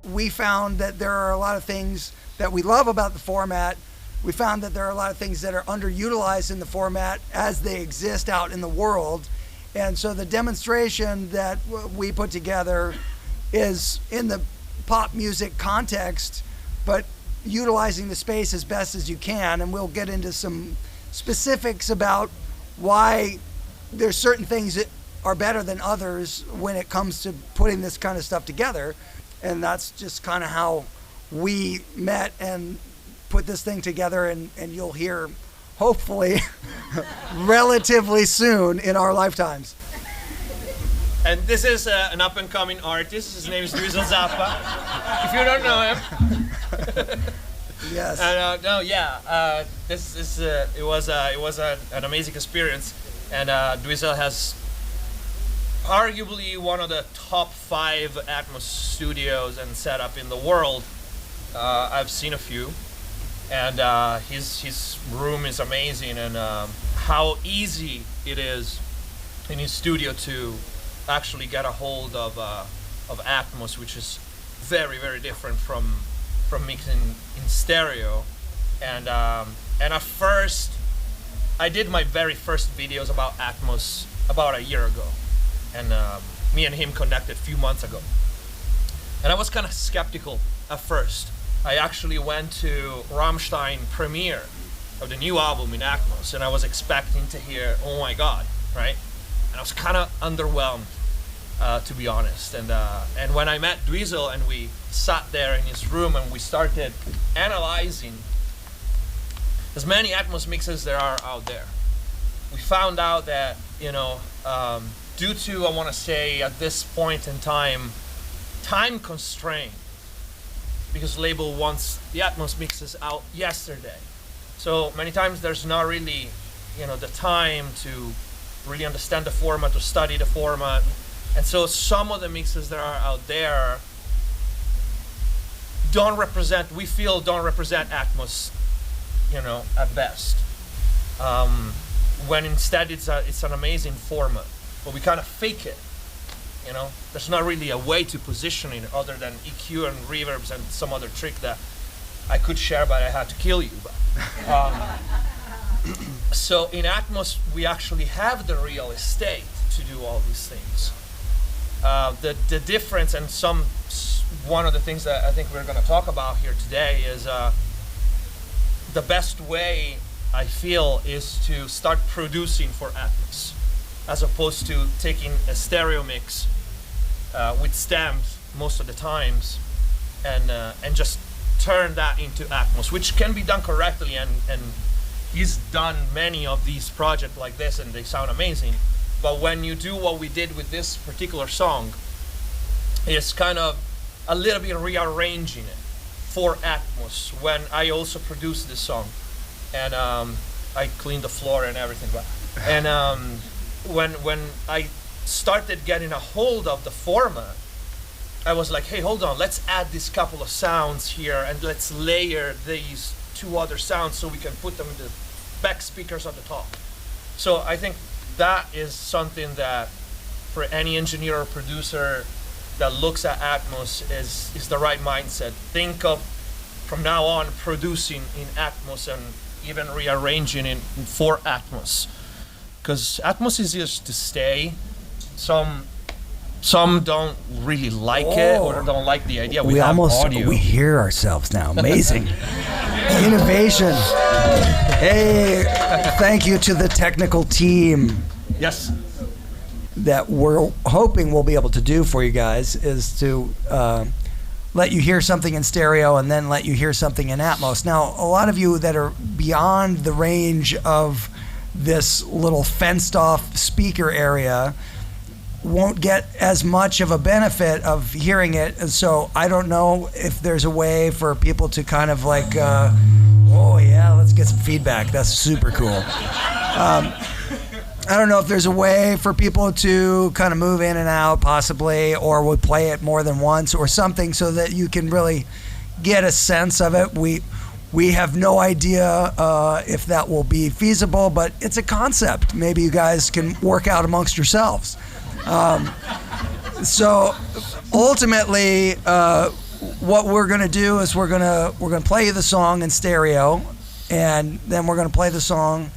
We found that there are a lot of things that we love about the format. We found that there are a lot of things that are underutilized in the format as they exist out in the world. And so the demonstration that we put together is in the pop music context, but utilizing the space as best as you can. And we'll get into some specifics about why there's certain things that are better than others when it comes to putting this kind of stuff together. And that's just kind of how we met and put this thing together, and you'll hear, hopefully, relatively soon in our lifetimes. And this is an up-and-coming artist. His name is Dweezil Zapppa. If you don't know him. Yes. And this is it was an amazing experience, and Dweezil has arguably one of the top 5 Atmos studios and setup in the world. I've seen a few, and his room is amazing, and how easy it is in his studio to actually get a hold of Atmos, which is very, very different from mixing in stereo. And at first, I did my very first videos about Atmos about a year ago. And me and him connected a few months ago. And I was kind of skeptical at first. I actually went to Rammstein premiere of the new album in Atmos, and I was expecting to hear, oh my God, right? And I was kind of underwhelmed, to be honest. And when I met Dweezil and we sat there in his room and we started analyzing as many Atmos mixes there are out there, we found out that, due to, I want to say, at this point in time constraint, because label wants the Atmos mixes out yesterday. So many times there's not really, the time to really understand the format or study the format. And so some of the mixes that are out there we feel don't represent Atmos, at best. When instead it's an amazing format. But we kind of fake it, There's not really a way to position it other than EQ and reverbs and some other trick that I could share, but I had to kill you. So in Atmos, we actually have the real estate to do all these things. The difference, and one of the things that I think we're going to talk about here today is the best way, I feel, is to start producing for Atmos, as opposed to taking a stereo mix with stems most of the times and just turn that into Atmos, which can be done correctly, and he's done many of these projects like this and they sound amazing. But when you do what we did with this particular song, it's kind of a little bit rearranging it for Atmos. When I also produced this song, and I cleaned the floor and everything, and when I started getting a hold of the format, I was like, hey, hold on, let's add this couple of sounds here and let's layer these 2 other sounds so we can put them in the back speakers on the top. So I think that is something that for any engineer or producer that looks at Atmos is the right mindset. Think of, from now on, producing in Atmos and even rearranging it for Atmos. Because Atmos is just to stay. Some don't really like it or don't like the idea. We hear ourselves now. Amazing. Innovation. Hey, thank you to the technical team. Yes. That we're hoping we'll be able to do for you guys is to let you hear something in stereo and then let you hear something in Atmos. Now, a lot of you that are beyond the range of this little fenced off speaker area won't get as much of a benefit of hearing it. And so I don't know if there's a way for people to kind of like, oh yeah, let's get some feedback. That's super cool. I don't know if there's a way for people to kind of move in and out possibly, or we'll play it more than once or something so that you can really get a sense of it. We have no idea if that will be feasible, but it's a concept. Maybe you guys can work out amongst yourselves. So ultimately, what we're gonna do is we're gonna play you the song in stereo, and then we're gonna play the song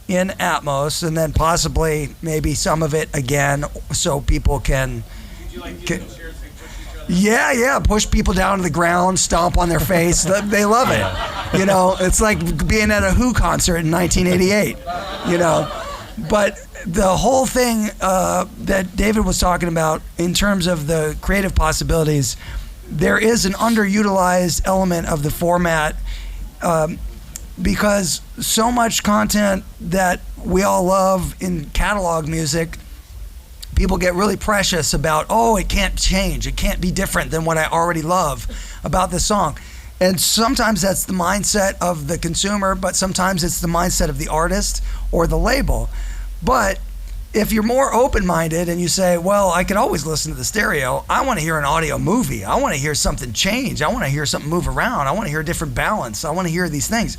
in Atmos, and then possibly maybe some of it again, so people can. Yeah, push people down to the ground, stomp on their face. They love it. You know, it's like being at a Who concert in 1988. You know, but the whole thing that David was talking about in terms of the creative possibilities, there is an underutilized element of the format. Because so much content that we all love in catalog music, people get really precious about, oh, it can't change. It can't be different than what I already love about this song. And sometimes that's the mindset of the consumer, but sometimes it's the mindset of the artist or the label. But if you're more open-minded and you say, well, I could always listen to the stereo, I want to hear an audio movie. I want to hear something change. I want to hear something move around. I want to hear a different balance. I want to hear these things.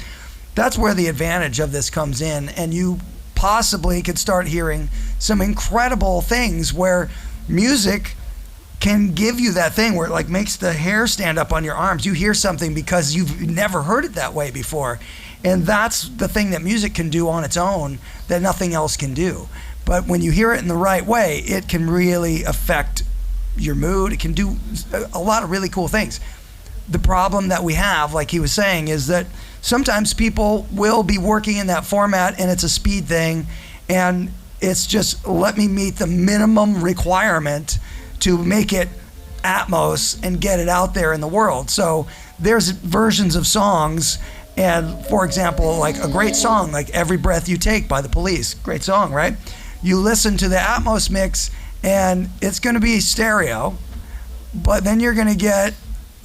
That's where the advantage of this comes in, and you possibly could start hearing some incredible things where music can give you that thing where it like makes the hair stand up on your arms. You hear something because you've never heard it that way before, and that's the thing that music can do on its own that nothing else can do. But when you hear it in the right way, it can really affect your mood. It can do a lot of really cool things. The problem that we have, like he was saying, is that sometimes people will be working in that format and it's a speed thing, and it's just let me meet the minimum requirement to make it Atmos and get it out there in the world. So there's versions of songs, and for example, like a great song like Every Breath You Take by The Police, great song, right? You listen to the Atmos mix and it's gonna be stereo, but then you're gonna get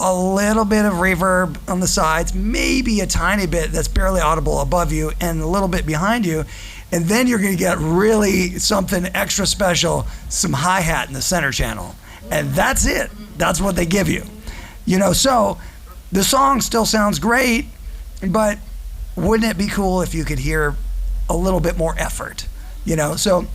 a little bit of reverb on the sides, maybe a tiny bit that's barely audible above you and a little bit behind you, and then you're going to get really something extra special, some hi-hat in the center channel, and that's it. That's what they give you. You know, so the song still sounds great, but wouldn't it be cool if you could hear a little bit more effort? You know, so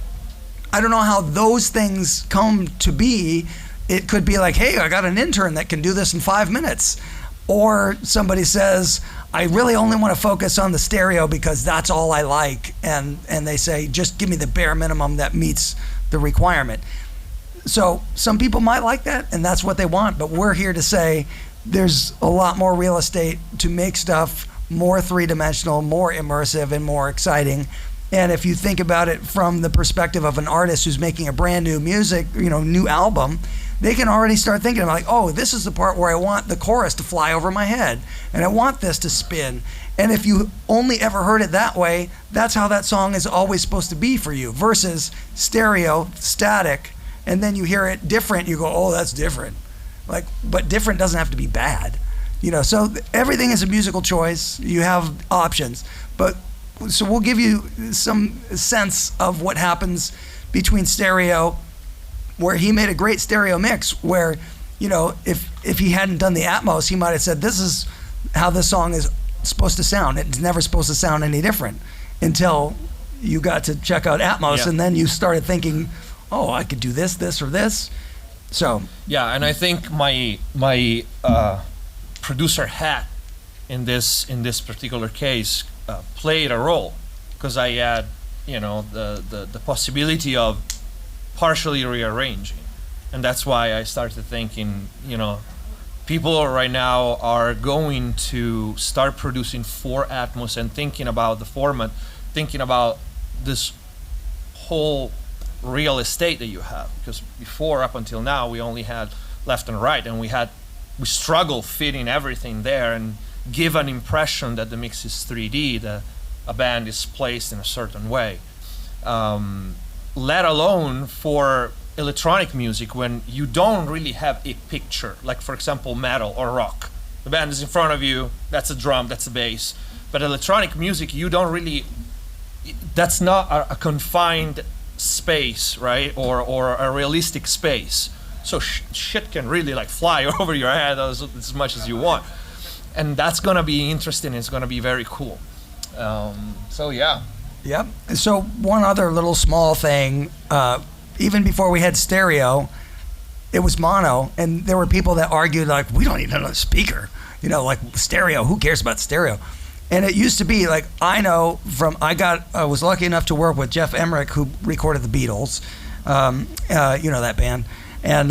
I don't know how those things come to be. It could be like, hey, I got an intern that can do this in 5 minutes. Or somebody says, I really only want to focus on the stereo because that's all I like. And they say, just give me the bare minimum that meets the requirement. So some people might like that, and that's what they want. But we're here to say there's a lot more real estate to make stuff more three-dimensional, more immersive, and more exciting. And if you think about it from the perspective of an artist who's making a brand new music, you know, new album, they can already start thinking about like, oh, this is the part where I want the chorus to fly over my head, and I want this to spin. And if you only ever heard it that way, that's how that song is always supposed to be for you, versus stereo, static, and then you hear it different, you go, oh, that's different. Like, but different doesn't have to be bad. You know, so everything is a musical choice. You have options. But so we'll give you some sense of what happens between stereo, where he made a great stereo mix where, you know, if he hadn't done the Atmos, he might have said, this is how this song is supposed to sound. It's never supposed to sound any different until you got to check out Atmos, yeah. And then you started thinking, oh, I could do this, or this. So. Yeah, and I think my producer hat in this particular case played a role, because I had, you know, the possibility of partially rearranging, and that's why I started thinking, you know, people right now are going to start producing for Atmos and thinking about the format, thinking about this whole real estate that you have, because before, up until now, we only had left and right, and we struggle fitting everything there and give an impression that the mix is 3D, that a band is placed in a certain way. Let alone for electronic music when you don't really have a picture, like for example metal or rock. The band is in front of you, that's a drum, that's a bass. But electronic music, you don't really, that's not a confined space, right? Or a realistic space. So shit can really like fly over your head as much as you want. And that's gonna be interesting, it's gonna be very cool. So yeah. Yep. So one other little small thing, even before we had stereo, it was mono, and there were people that argued like, we don't even know the speaker, you know, like stereo, who cares about stereo? And it used to be like, I was lucky enough to work with Jeff Emmerich, who recorded the Beatles, you know that band. And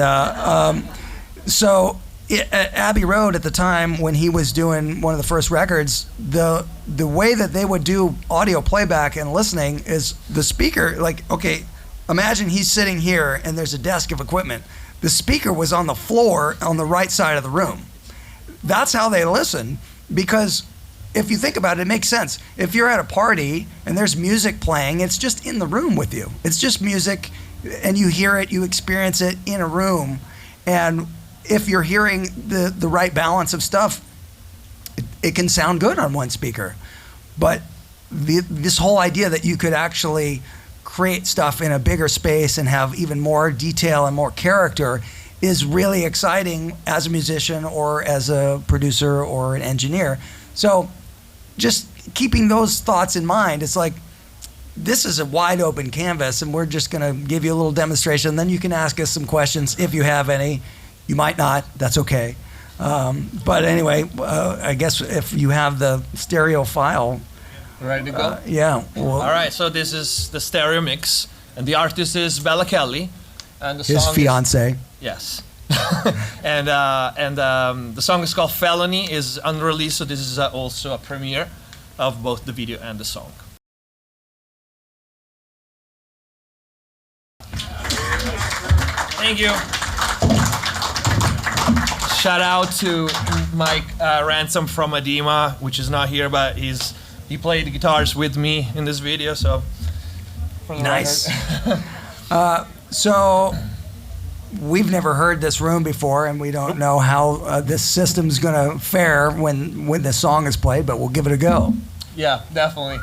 so at Abbey Road at the time when he was doing one of the first records, the way that they would do audio playback and listening is the speaker, like, okay, imagine he's sitting here and there's a desk of equipment. The speaker was on the floor on the right side of the room. That's how they listen, because if you think about it, it makes sense. If you're at a party and there's music playing, it's just in the room with you. It's just music, and you hear it, you experience it in a room. And if you're hearing the right balance of stuff, it can sound good on one speaker. But this whole idea that you could actually create stuff in a bigger space and have even more detail and more character is really exciting as a musician or as a producer or an engineer. So just keeping those thoughts in mind, it's like, this is a wide open canvas, and we're just gonna give you a little demonstration. Then you can ask us some questions if you have any. You might not, that's okay. But anyway, I guess if you have the stereo file. Ready to go? Yeah. Well, all right, so this is the stereo mix, and the artist is Bella Kelly. And the his song fiance. Yes. and the song is called Felony, is unreleased, so this is also a premiere of both the video and the song. Thank you. Shout out to Mike Ransom from Adema, which is not here, but he played the guitars with me in this video, so. Nice. So we've never heard this room before, and we don't know how this system's gonna fare when the song is played, but we'll give it a go. Yeah, definitely.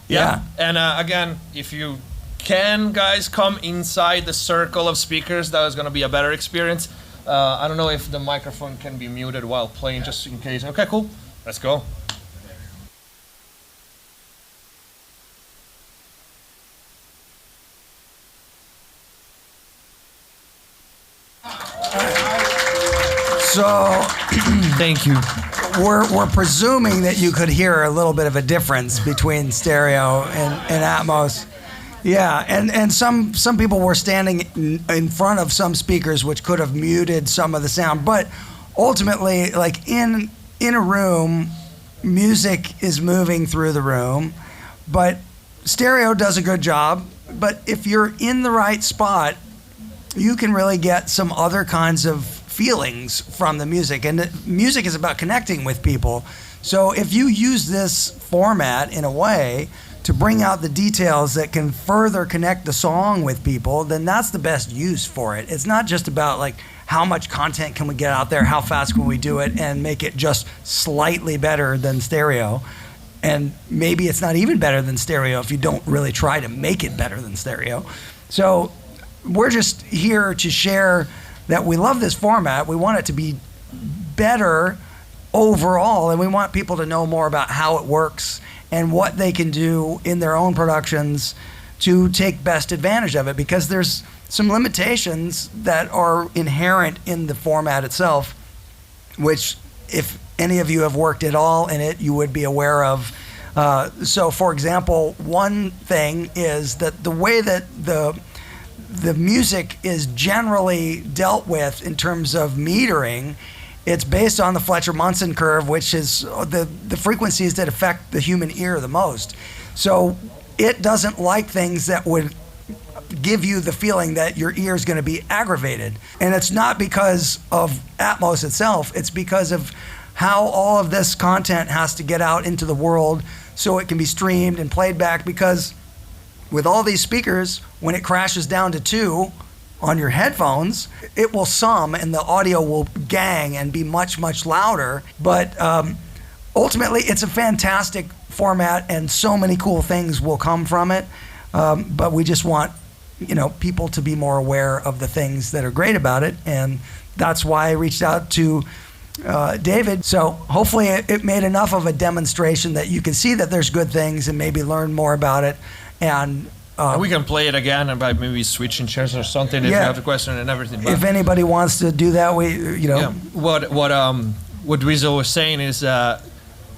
Yeah. And again, if you can, guys, come inside the circle of speakers, that is gonna be a better experience. I don't know if the microphone can be muted while playing, just in case. Okay, cool. Let's go. So, thank you. We're presuming that you could hear a little bit of a difference between stereo and Atmos. Yeah, and some people were standing in front of some speakers, which could have muted some of the sound. But ultimately, like in a room, music is moving through the room, but stereo does a good job. But if you're in the right spot, you can really get some other kinds of feelings from the music. And the music is about connecting with people. So if you use this format in a way to bring out the details that can further connect the song with people, then that's the best use for it. It's not just about like how much content can we get out there, how fast can we do it, and make it just slightly better than stereo. And maybe it's not even better than stereo if you don't really try to make it better than stereo. So we're just here to share that we love this format. We want it to be better overall, and we want people to know more about how it works and what they can do in their own productions to take best advantage of it, because there's some limitations that are inherent in the format itself, which if any of you have worked at all in it, you would be aware of. So for example, one thing is that the way that the music is generally dealt with in terms of metering, it's based on the Fletcher-Munson curve, which is the frequencies that affect the human ear the most. So it doesn't like things that would give you the feeling that your ear is going to be aggravated. And it's not because of Atmos itself, it's because of how all of this content has to get out into the world so it can be streamed and played back, because with all these speakers, when it crashes down to 2 on your headphones, it will sum and the audio will gang and be much, much louder. But ultimately, it's a fantastic format and so many cool things will come from it. But we just want, people to be more aware of the things that are great about it. And that's why I reached out to David. So hopefully it made enough of a demonstration that you can see that there's good things and maybe learn more about it. And we can play it again and by maybe switching chairs or something if you have a question and everything. But if anybody wants to do that, What Dweezil was saying is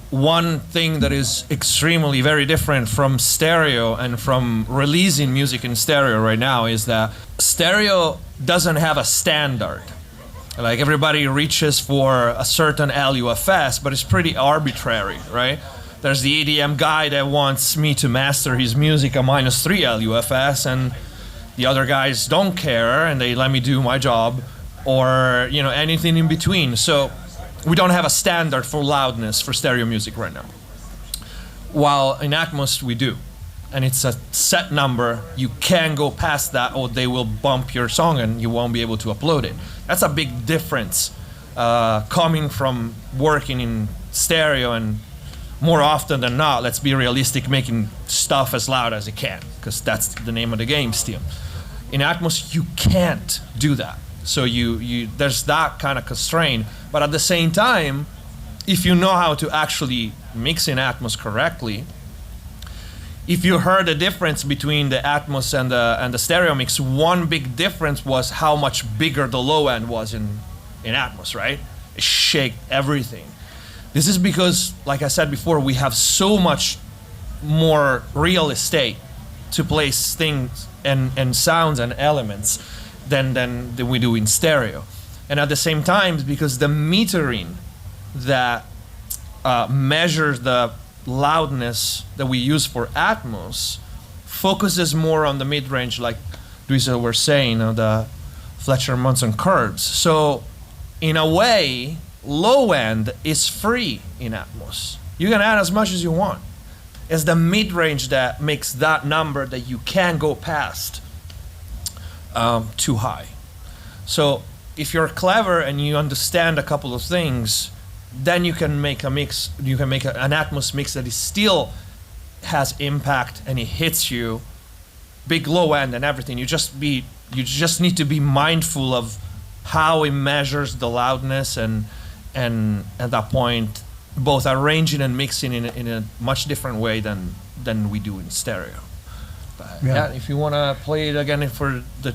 one thing that is extremely very different from stereo and from releasing music in stereo right now is that stereo doesn't have a standard. Like everybody reaches for a certain LUFS, but it's pretty arbitrary, right? There's the EDM guy that wants me to master his music at -3 LUFS, and the other guys don't care and they let me do my job, or anything in between. So we don't have a standard for loudness for stereo music right now. While in Atmos we do, and it's a set number. You can't go past that, or they will bump your song and you won't be able to upload it. That's a big difference coming from working in stereo and more often than not, let's be realistic, making stuff as loud as it can, because that's the name of the game still. In Atmos, you can't do that. So there's that kind of constraint. But at the same time, if you know how to actually mix in Atmos correctly, if you heard the difference between the Atmos and the stereo mix, one big difference was how much bigger the low end was in Atmos, right? It shaked everything. This is because, like I said before, we have so much more real estate to place things and sounds and elements than we do in stereo. And at the same time, because the metering that measures the loudness that we use for Atmos focuses more on the mid-range, like Dweezil were saying, the Fletcher-Munson curves. So in a way, low end is free in Atmos. You can add as much as you want. It's the mid-range that makes that number that you can't go past too high. So if you're clever and you understand a couple of things, then you can make a mix. You can make an Atmos mix that is still has impact and it hits you, big low end and everything. You just need to be mindful of how it measures the loudness and at that point, both arranging and mixing in a much different way than we do in stereo. But yeah, if you want to play it again for the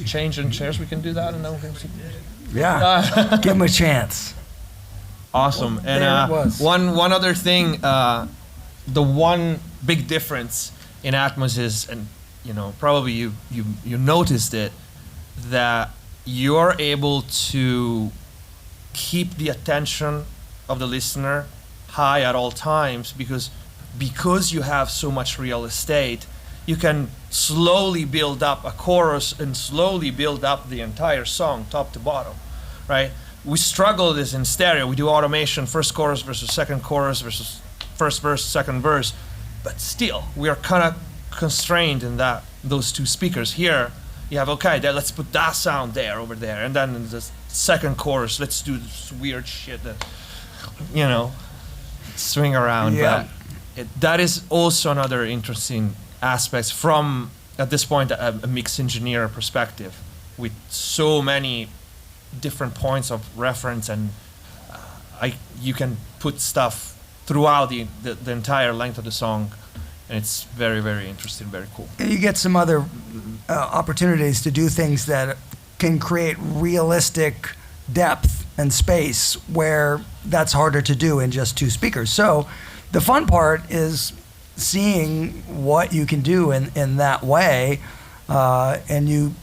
change in chairs, we can do that, and then we can see. Yeah, give him a chance. Awesome. And one other thing, the one big difference in Atmos is, and probably you noticed it, that you're able to keep the attention of the listener high at all times because you have so much real estate. You can slowly build up a chorus and slowly build up the entire song top to bottom, right? We struggle this in stereo. We do automation, first chorus versus second chorus versus first verse, second verse, but still we are kind of constrained in those two speakers. Here you have, let's put that sound there over there, and then in the second chorus let's do this weird shit that swing around. Yeah. But that is also another interesting aspect from, at this point, a mix engineer perspective, with so many different points of reference, and you can put stuff throughout the entire length of the song, and it's very, very interesting, very cool. And you get some other opportunities to do things that can create realistic depth and space where that's harder to do in just two speakers. So the fun part is seeing what you can do in that way, and you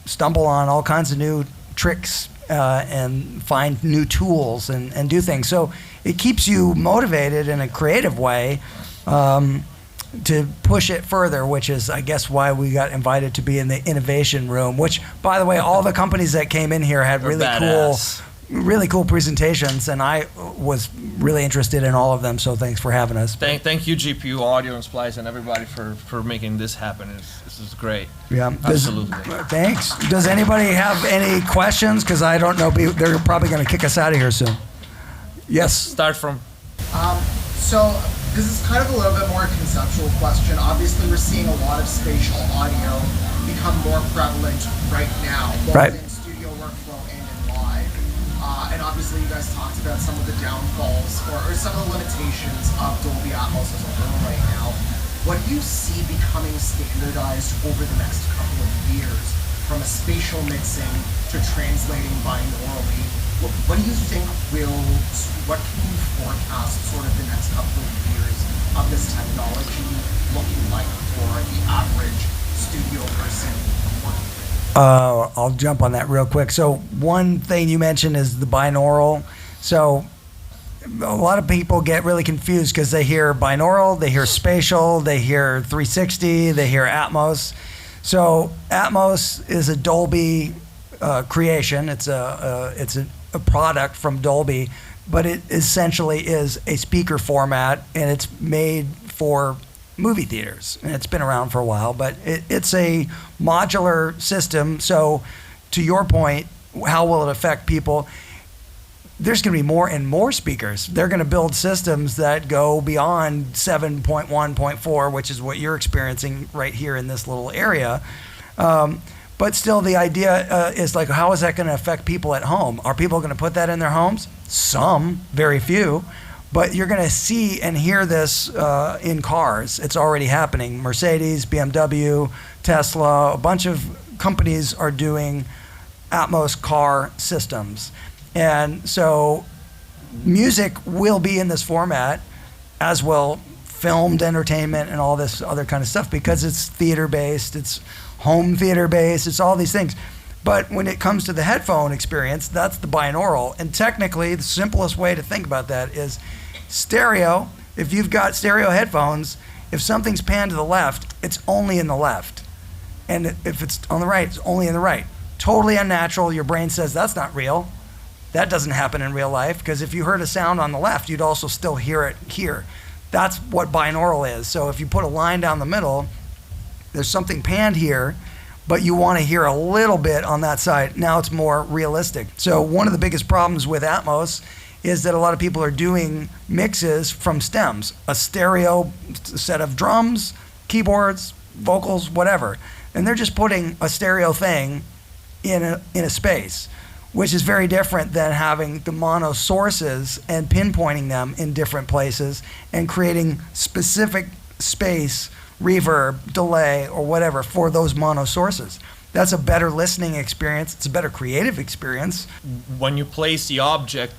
stumble on all kinds of new tricks and find new tools and do things. So it keeps you motivated in a creative way to push it further, which is, I guess, why we got invited to be in the innovation room, which, by the way, all the companies that came in here had really cool presentations, and I was really interested in all of them. So thanks for having us. Thank you, GPU Audio and Splice and everybody for making this happen. This is great. Yeah, absolutely. Thanks. Does anybody have any questions? Because I don't know, they're probably going to kick us out of here soon. Yes. Start from. So this is kind of a little bit more conceptual question. Obviously, we're seeing a lot of spatial audio become more prevalent right now, both in studio workflow and in live. And obviously, you guys talked about some of the downfalls or some of the limitations of Dolby Atmos as a whole right now. What do you see becoming standardized over the next couple of years, from a spatial mixing to translating binaurally? What do you think what can you forecast sort of the next couple of years of this technology looking like for the average studio person working with it? I'll jump on that real quick. So one thing you mentioned is the binaural. So a lot of people get really confused because they hear binaural, they hear spatial, they hear 360, they hear Atmos. So Atmos is a Dolby creation. It's a product from Dolby, but it essentially is a speaker format, and it's made for movie theaters. And it's been around for a while, but it's a modular system. So to your point, how will it affect people? There's going to be more and more speakers. They're going to build systems that go beyond 7.1.4, which is what you're experiencing right here in this little area. But still, the idea is like, how is that going to affect people at home? Are people going to put that in their homes? Some, very few. But you're going to see and hear this in cars. It's already happening. Mercedes, BMW, Tesla, a bunch of companies are doing Atmos car systems. And so music will be in this format, as will filmed entertainment and all this other kind of stuff, because it's theater-based, it's home theater-based, it's all these things. But when it comes to the headphone experience, that's the binaural. And technically, the simplest way to think about that is stereo. If you've got stereo headphones, if something's panned to the left, it's only in the left. And if it's on the right, it's only in the right. Totally unnatural. Your brain says, that's not real. That doesn't happen in real life, because if you heard a sound on the left, you'd also still hear it here. That's what binaural is. So if you put a line down the middle, there's something panned here, but you want to hear a little bit on that side. Now it's more realistic. So one of the biggest problems with Atmos is that a lot of people are doing mixes from stems, a stereo set of drums, keyboards, vocals, whatever. And they're just putting a stereo thing in a space, which is very different than having the mono sources and pinpointing them in different places and creating specific space, reverb, delay, or whatever for those mono sources. That's a better listening experience. It's a better creative experience. When you place the object,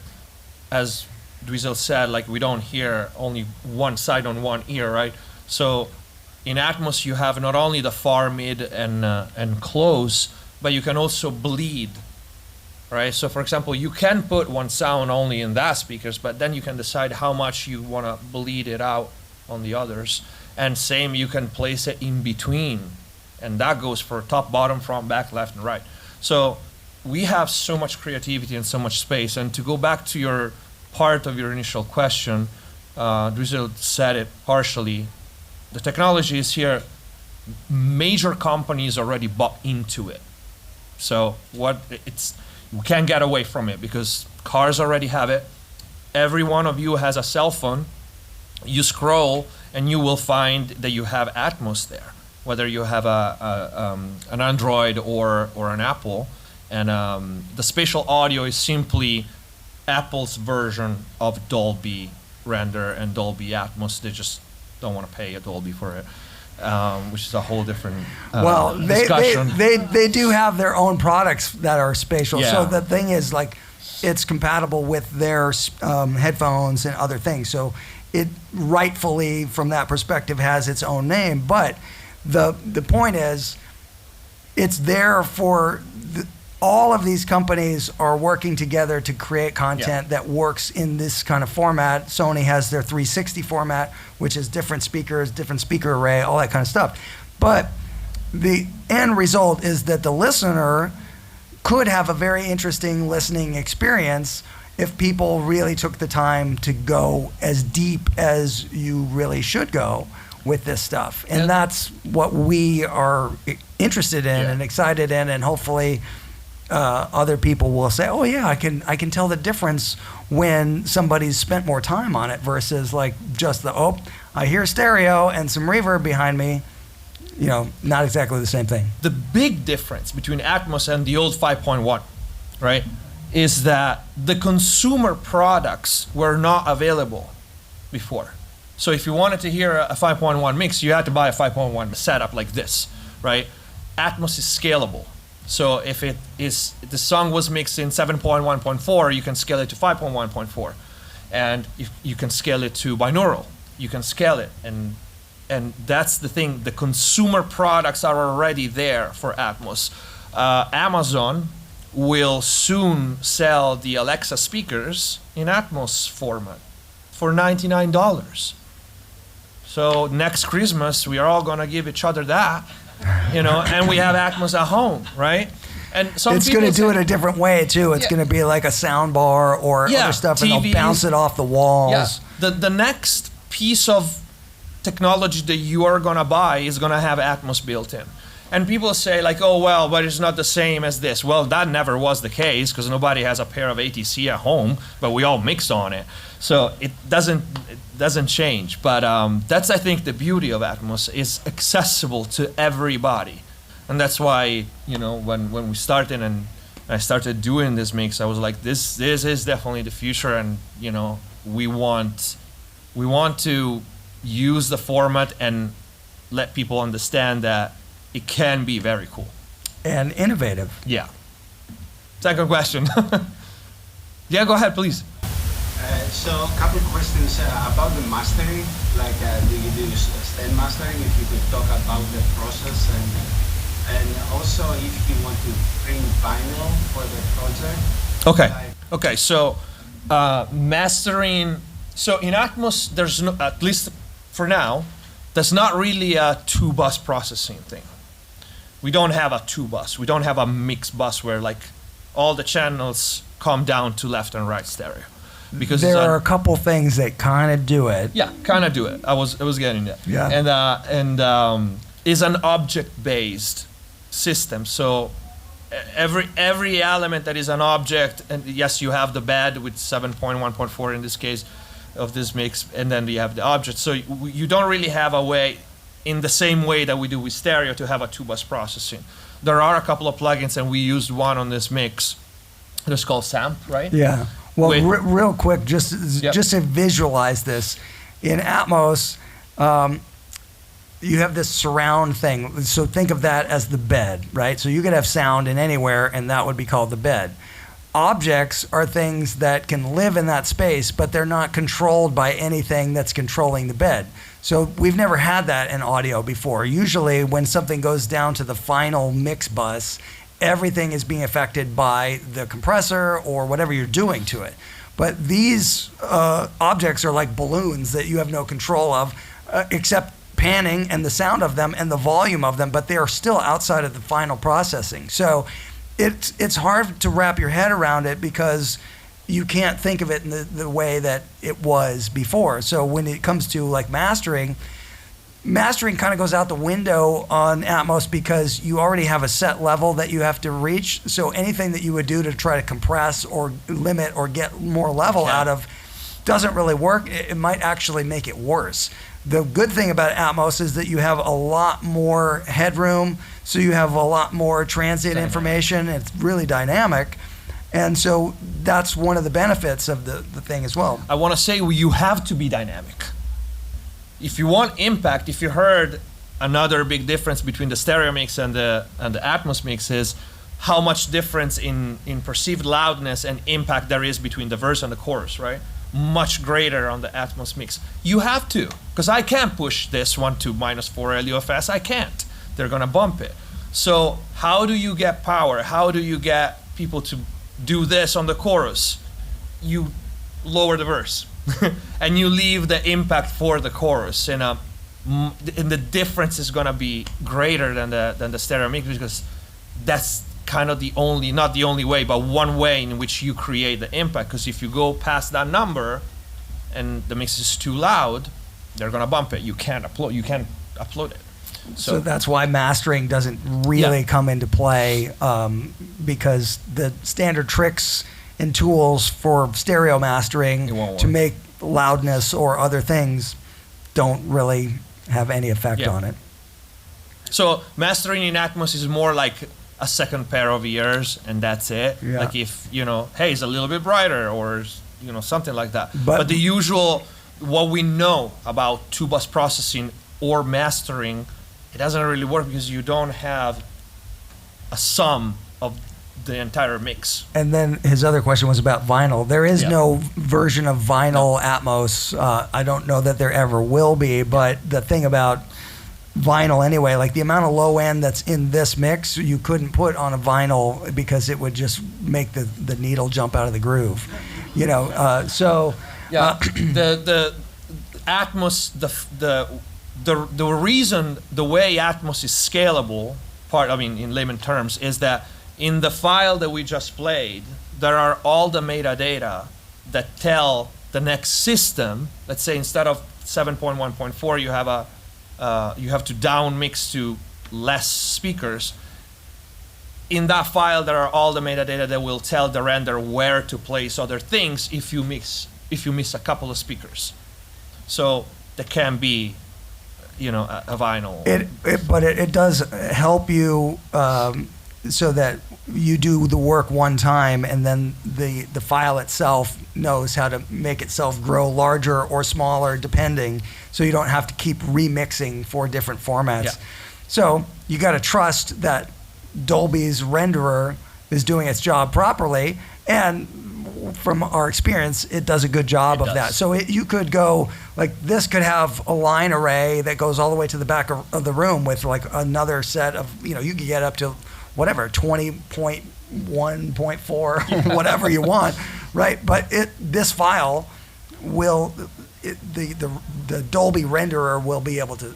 as Dweezil said, like, we don't hear only one side on one ear, right? So in Atmos, you have not only the far, mid, and close, but you can also bleed, right? So for example, you can put one sound only in that speakers, but then you can decide how much you want to bleed it out on the others. And same, you can place it in between, and that goes for top, bottom, front, back, left, and right. So we have so much creativity and so much space. And to go back to your part of your initial question, Dweezil said it partially. The technology is here. Major companies already bought into it. So we can't get away from it, because cars already have it. Every one of you has a cell phone. You scroll and you will find that you have Atmos there, whether you have an Android or an Apple. And the spatial audio is simply Apple's version of Dolby Render and Dolby Atmos. They just don't want to pay a Dolby for it, which is a whole different discussion. They do have their own products that are spatial. Yeah. So the thing is, like, it's compatible with their headphones and other things. So it rightfully, from that perspective, has its own name. But the point is, it's there for all of these companies are working together to create content that works in this kind of format. Sony has their 360 format, which is different speakers, different speaker array, all that kind of stuff. But the end result is that the listener could have a very interesting listening experience if people really took the time to go as deep as you really should go with this stuff. And that's what we are interested in and excited in, and hopefully other people will say, oh yeah, I can tell the difference when somebody's spent more time on it versus like just I hear stereo and some reverb behind me. You know, not exactly the same thing. The big difference between Atmos and the old 5.1, right, is that the consumer products were not available before. So if you wanted to hear a 5.1 mix, you had to buy a 5.1 setup like this, right? Atmos is scalable. So if the song was mixed in 7.1.4, you can scale it to 5.1.4. And if you can scale it to binaural, you can scale it. And that's the thing, the consumer products are already there for Atmos. Amazon will soon sell the Alexa speakers in Atmos format for $99. So next Christmas, we are all gonna give each other that, you know, and we have Atmos at home, right? And it's going to do it a different way too. It's going to be like a sound bar or other stuff, and they'll bounce it off the walls. Yeah. The next piece of technology that you are going to buy is going to have Atmos built in. And people say like, oh, well, but it's not the same as this. Well, that never was the case because nobody has a pair of ATC at home, but we all mix on it. So it doesn't change. But that's, I think, the beauty of Atmos is accessible to everybody. And that's why, you know, when we started and I started doing this mix, I was like, this is definitely the future. And, you know, we want to use the format and let people understand that it can be very cool and innovative. Yeah. Second question. Yeah, go ahead, please. So a couple of questions about the mastering. Like, do you do stand mastering? If you could talk about the process, and also if you want to bring vinyl for the project. Okay. Okay. So mastering. So in Atmos, there's no, at least for now, there's not really a 2-bus processing thing. We don't have a 2-bus. We don't have a mix bus where like all the channels come down to left and right stereo. Because there are a couple things that kind of do it. Yeah, kind of do it. I was getting that. Yeah. And is an object-based system. So every element that is an object, and yes, you have the bed with 7.1.4 in this case of this mix, and then you have the object. So you don't really have a way, in the same way that we do with stereo, to have a 2-bus processing. There are a couple of plugins, and we used one on this mix. It's called SAMP, right? Yeah. Well, real quick, just to visualize this, in Atmos, you have this surround thing. So think of that as the bed, right? So you could have sound in anywhere, and that would be called the bed. Objects are things that can live in that space, but they're not controlled by anything that's controlling the bed. So we've never had that in audio before. Usually when something goes down to the final mix bus, everything is being affected by the compressor or whatever you're doing to it. But these objects are like balloons that you have no control of, except panning and the sound of them and the volume of them, but they are still outside of the final processing. So it's hard to wrap your head around it because you can't think of it in the way that it was before. So when it comes to like mastering kind of goes out the window on Atmos because you already have a set level that you have to reach. So anything that you would do to try to compress or limit or get more level out of doesn't really work. It might actually make it worse. The good thing about Atmos is that you have a lot more headroom, so you have a lot more transient information. It's really dynamic. And so that's one of the benefits of the thing as well. I want to say you have to be dynamic. If you want impact, if you heard another big difference between the stereo mix and the Atmos mix is how much difference in perceived loudness and impact there is between the verse and the chorus, right? Much greater on the Atmos mix. You have to, because I can't push this one to -4 LUFS. I can't. They're gonna bump it. So how do you get power? How do you get people to do this on the chorus? You lower the verse. And you leave the impact for the chorus, and the difference is gonna be greater than the stereo mix because that's kind of not the only way, but one way in which you create the impact. Because if you go past that number and the mix is too loud, they're gonna bump it. You can't upload it. So that's why mastering doesn't really come into play, because the standard tricks and tools for stereo mastering to make loudness or other things don't really have any effect on it. So mastering in Atmos is more like a second pair of ears, and that's it. Yeah. Like if, hey, it's a little bit brighter, or, something like that. But the usual, what we know about 2-bus processing or mastering, it doesn't really work because you don't have a sum of the entire mix. And then his other question was about vinyl. There is no version of vinyl Atmos. I don't know that there ever will be, but the thing about vinyl anyway, like the amount of low end that's in this mix, you couldn't put on a vinyl because it would just make the needle jump out of the groove. The Atmos, the reason the way Atmos is scalable, in layman terms, is that in the file that we just played, there are all the metadata that tell the next system. Let's say instead of 7.1.4, you have to down mix to less speakers. In that file, there are all the metadata that will tell the render where to place other things if you miss a couple of speakers. So there can be, a vinyl. But it does help you so that you do the work one time, and then the file itself knows how to make itself grow larger or smaller depending, so you don't have to keep remixing for different formats. Yeah. So you got to trust that Dolby's renderer is doing its job properly, and from our experience, it does a good job of that. So you could go, like, this could have a line array that goes all the way to the back of the room with like another set of, you could get up to whatever, 20.1.4, whatever you want, right? But this file will, the Dolby renderer will be able to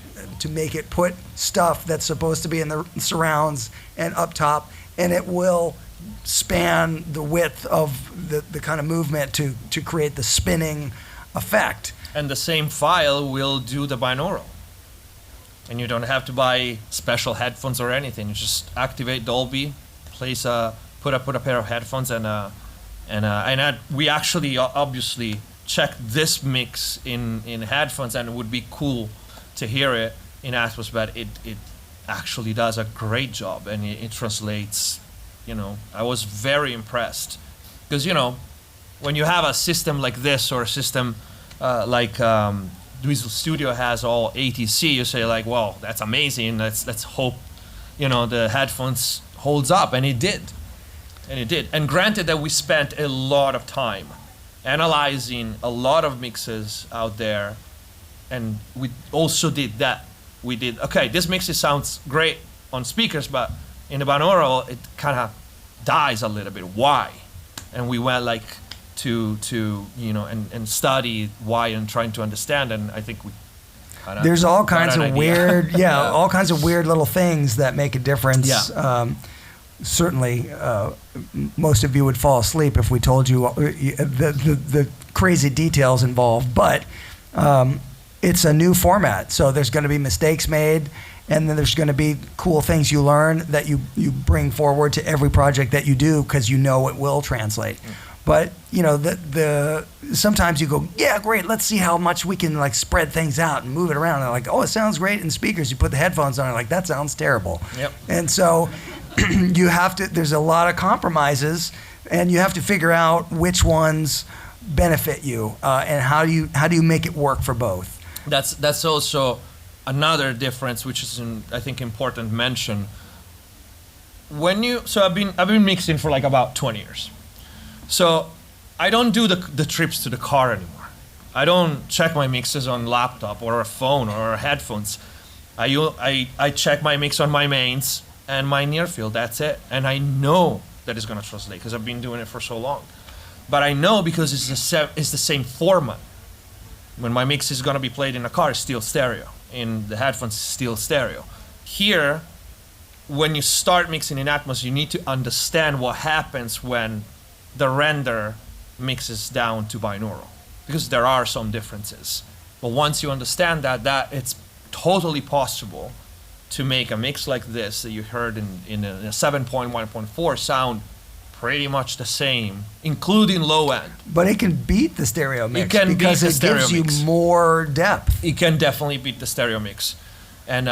make it put stuff that's supposed to be in the surrounds and up top, and it will span the width of the kind of movement to create the spinning effect. And the same file will do the binaural. And you don't have to buy special headphones or anything. You just activate Dolby, put a pair of headphones, and we actually obviously checked this mix in headphones, and it would be cool to hear it in Atmos, but it actually does a great job, and it translates. I was very impressed because when you have a system like this, or a system like Dweezil Studio has all ATC, you say like, well, that's amazing. Let's hope, the headphones holds up, and it did. And granted that we spent a lot of time analyzing a lot of mixes out there, and we also did that. We did, okay, this mix sounds great on speakers, but in the binaural, it kind of dies a little bit. Why? And we went like to and study why and trying to understand, and I think we kind of there's all kinds of weird all kinds of weird little things that make a difference. Certainly most of you would fall asleep if we told you the crazy details involved, but it's a new format, so there's going to be mistakes made, and then there's going to be cool things you learn that you bring forward to every project that you do, because it will translate. But sometimes you go, yeah, great, let's see how much we can like spread things out and move it around. And like, oh, it sounds great in speakers. You put the headphones on, and like, that sounds terrible. Yep. And so there's a lot of compromises, and you have to figure out which ones benefit you, and how do you make it work for both. That's also another difference, which is I think important to mention. So I've been mixing for like about 20 years. So I don't do the trips to the car anymore. I don't check my mixes on laptop or a phone or headphones. I check my mix on my mains and my near field. That's it. And I know that it's going to translate because I've been doing it for so long. But I know because it's the same format. When my mix is going to be played in a car, it's still stereo. In the headphones, it's still stereo. Here, when you start mixing in Atmos, you need to understand what happens when the render mixes down to binaural, because there are some differences. But once you understand that it's totally possible to make a mix like this that you heard in a 7.1.4 sound pretty much the same, including low end. But it can beat the stereo mix It can because beat the it stereo gives you mix. more depth. It can definitely beat the stereo mix. And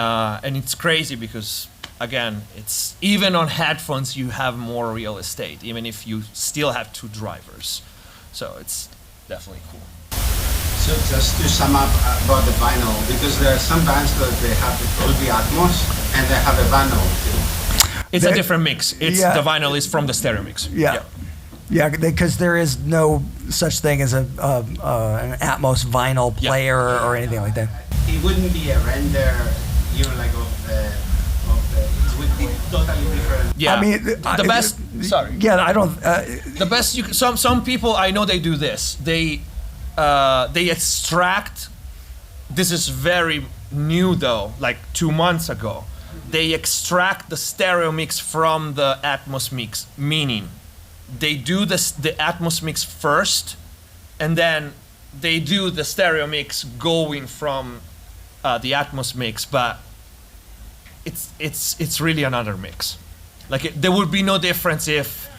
it's crazy because, again, it's even on headphones you have more real estate, even if you still have two drivers. So it's definitely cool. So just to sum up about the vinyl, because there are some bands that they have the Dolby Atmos and they have a vinyl too. It's a different mix. It's Yeah. the vinyl is from the stereo mix. Yeah, because there is no such thing as an Atmos vinyl player or anything like that. It wouldn't be a render, like of the. It would be totally different. Yeah. I mean, the best. Sorry. Yeah, I don't. The best. Some people I know they do this. They extract. This is very new though. Like 2 months ago, they extract the stereo mix from the Atmos mix. Meaning, they do the Atmos mix first, and then they do the stereo mix going from the Atmos mix. But it's really another mix. Like there would be no difference if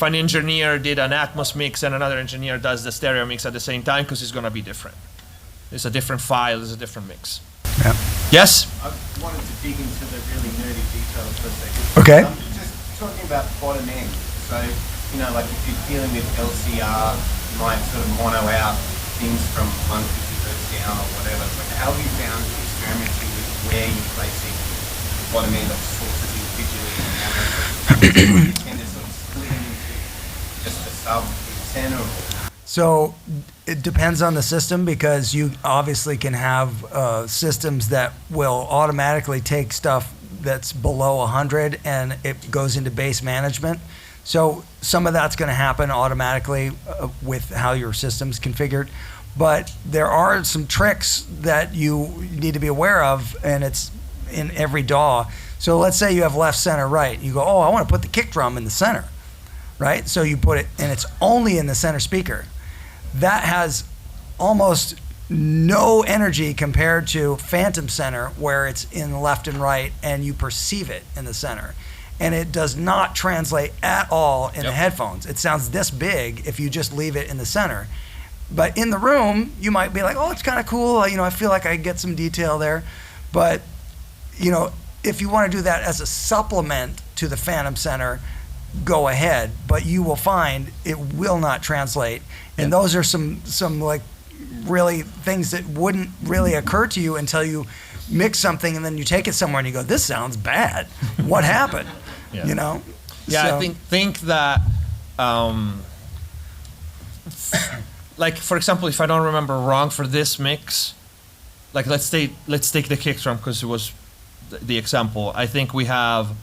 an engineer did an Atmos mix and another engineer does the stereo mix at the same time, because it's gonna be different. It's a different file, it's a different mix. Yeah. Yes? I wanted to dig into the really nerdy details for a second. Okay. Just talking about bottom end. So, like if you're dealing with LCR, you might sort of mono out things from 150 hertz down or whatever. Like how have you found experimenting with where you're placing the bottom end of sources individually and mono? And it's sort of split into just a sub center or So it depends on the system, because you obviously can have systems that will automatically take stuff that's below 100 and it goes into bass management. So some of that's going to happen automatically with how your system's configured. But there are some tricks that you need to be aware of, and it's in every DAW. So let's say you have left, center, right. You go, oh, I want to put the kick drum in the center, right? So you put it, and it's only in the center speaker. That has almost no energy compared to phantom center, where it's in left and right and you perceive it in the center. And it does not translate at all in the headphones. It sounds this big if you just leave it in the center. But in the room, you might be like, oh, it's kind of cool. I feel like I get some detail there. But, if you want to do that as a supplement to the phantom center, go ahead. But you will find it will not translate. And those are some like really things that wouldn't really occur to you until you mix something and then you take it somewhere and you go, this sounds bad. What happened? Yeah, So, I think that like, for example, if I don't remember wrong, for this mix, like let's take the kick drum because it was the example. I think we have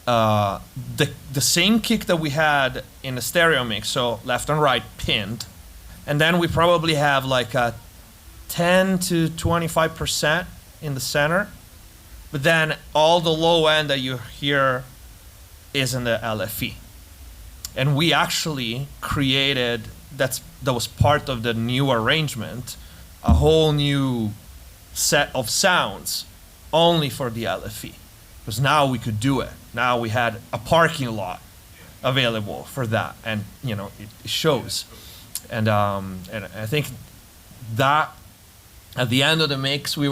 the same kick that we had in the stereo mix, so left and right pinned, and then we probably have like a 10 to 25% in the center, but then all the low end that you hear is in the LFE. And we actually created, that was part of the new arrangement, a whole new set of sounds only for the LFE. Because now we could do it. Now we had a parking lot available for that, and it shows. And I think that at the end of the mix, we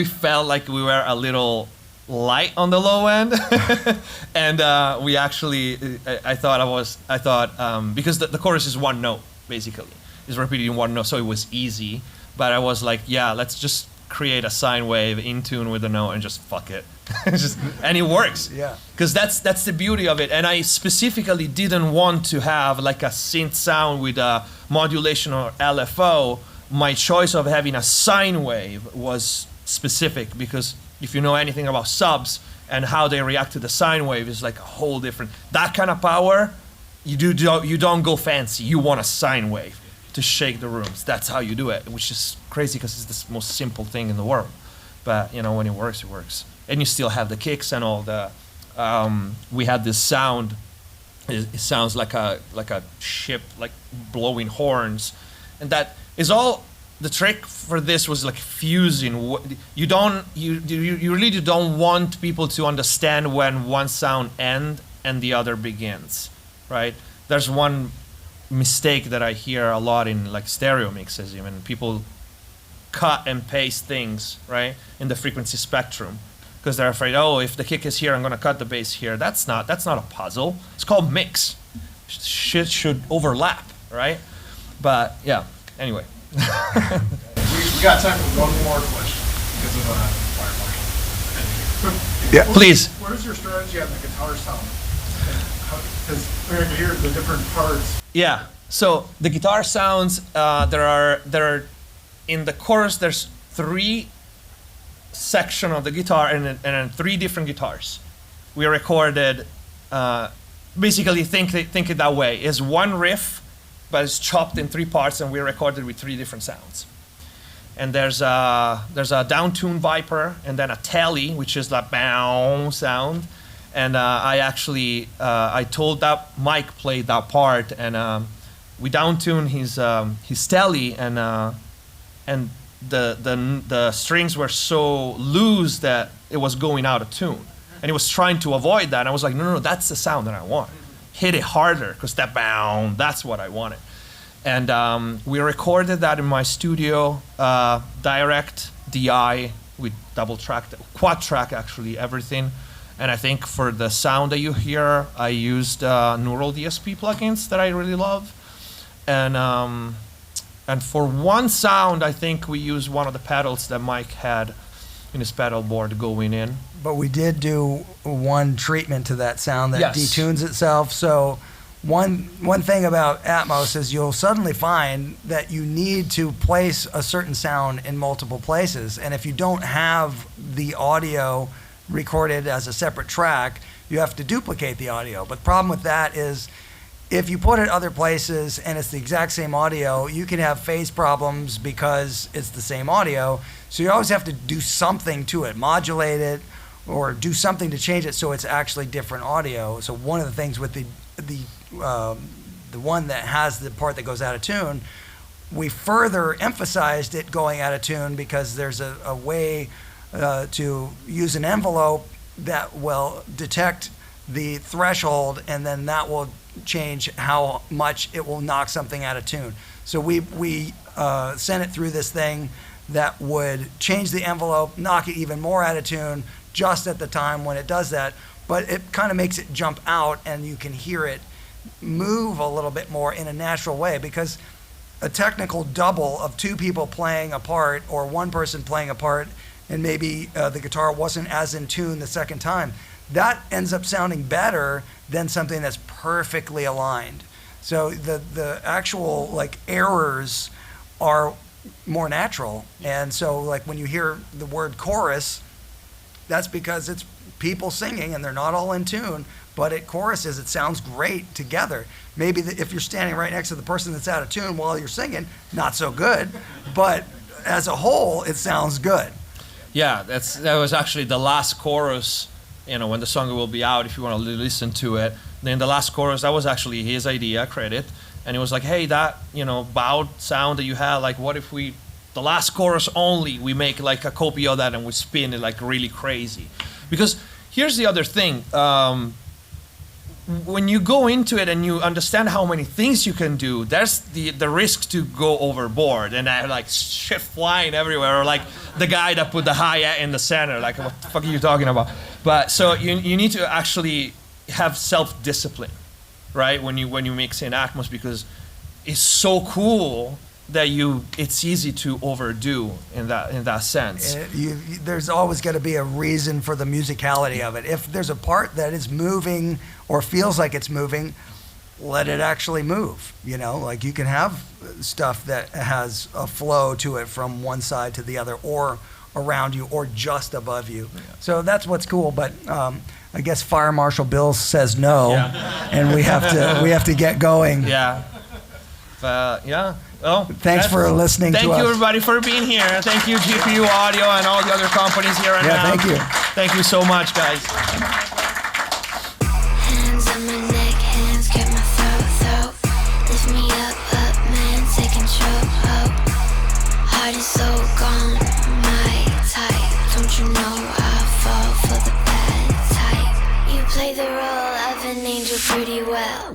felt like we were a little light on the low end, and we actually, I thought because the chorus is one note basically, is repeated in one note, so it was easy. But I was like, yeah, let's just create a sine wave in tune with the note and just fuck it. And it works. Yeah. Because that's the beauty of it. And I specifically didn't want to have like a synth sound with a modulation or LFO. My choice of having a sine wave was specific, because if you know anything about subs and how they react to the sine wave, is like a whole different, that kind of power, you don't go fancy. You want a sine wave to shake the rooms. That's how you do it, which is crazy because it's the most simple thing in the world. But when it works, it works. and you still have the kicks and all the. We had this sound. It sounds like a ship, like blowing horns, and that is all. The trick for this was like fusing. You really don't want people to understand when one sound ends and the other begins, right? There's one mistake that I hear a lot in like stereo mixes. Even people cut and paste things, right, in the frequency spectrum, because they're afraid, oh, if the kick is here, I'm gonna cut the bass here. That's not a puzzle. It's called mix. Shit should overlap, right? But yeah. Anyway. We got time for one more question because of fire marshal. Yeah, please. What is your strategy on the guitar sound? Because we're going to hear the different parts. Yeah. So the guitar sounds, there are in the chorus. There's 3 sections of the guitar and 3 different guitars. We recorded. Basically, think it that way. Is one riff, but it's chopped in 3 parts, and we recorded with 3 different sounds. And there's a down-tuned Viper, and then a telly, which is that bow sound. And I told that Mike played that part, and we down-tuned his telly, and the strings were so loose that it was going out of tune. And he was trying to avoid that. And I was like, no, that's the sound that I want. Hit it harder, because that bound, that's what I wanted. And we recorded that in my studio, direct DI, with double track, quad track actually, everything. And I think for the sound that you hear, I used Neural DSP plugins that I really love. And for one sound, I think we used one of the pedals that Mike had in his pedal board going in. But we did do one treatment to that sound that Yes. detunes itself. So one thing about Atmos is you'll suddenly find that you need to place a certain sound in multiple places. And if you don't have the audio recorded as a separate track, you have to duplicate the audio. But the problem with that is if you put it other places and it's the exact same audio, you can have phase problems because it's the same audio. So you always have to do something to it, modulate it, or do something to change it so it's actually different audio. So one of the things with the one that has the part that goes out of tune, we further emphasized it going out of tune because there's a way to use an envelope that will detect the threshold, and then that will change how much it will knock something out of tune. So we sent it through this thing that would change the envelope, knock it even more out of tune just at the time when it does that, but it kind of makes it jump out and you can hear it move a little bit more in a natural way, because a technical double of 2 people playing a part or 1 person playing a part and maybe the guitar wasn't as in tune the second time, that ends up sounding better than something that's perfectly aligned. So the actual like errors are more natural. And so like when you hear the word chorus, that's because it's people singing and they're not all in tune, but at choruses it sounds great together. Maybe if you're standing right next to the person that's out of tune while you're singing, not so good, but as a whole it sounds good. Yeah, that was actually the last chorus, when the song will be out, if you want to listen to it. Then the last chorus, that was actually his idea, credit. And it was like, hey, that, bowed sound that you had, like, what if the last chorus only, we make like a copy of that and we spin it like really crazy. Because here's the other thing. When you go into it and you understand how many things you can do, there's the risk to go overboard and have like shit flying everywhere, or like the guy that put the hi-hat in the center, like what the fuck are you talking about? But so you need to actually have self-discipline, right? When you mix in Atmos, because it's so cool that it's easy to overdo in that sense. There's always got to be a reason for the musicality of it. If there's a part that is moving or feels like it's moving, let it actually move. Like you can have stuff that has a flow to it from one side to the other, or around you, or just above you. Yeah. So that's what's cool. But I guess Fire Marshal Bill says no, and we have to get going. Yeah. Yeah. Well, Thanks for listening to us. Thank you, everybody, for being here. Thank you, GPU Audio, and all the other companies here and now. Thank you. Thank you so much, guys. Hands on my neck, hands grab my throat. Lift me up, man, take control. Heart is so gone, my type. Don't you know I fall for the bad type? You play the role of an angel pretty well.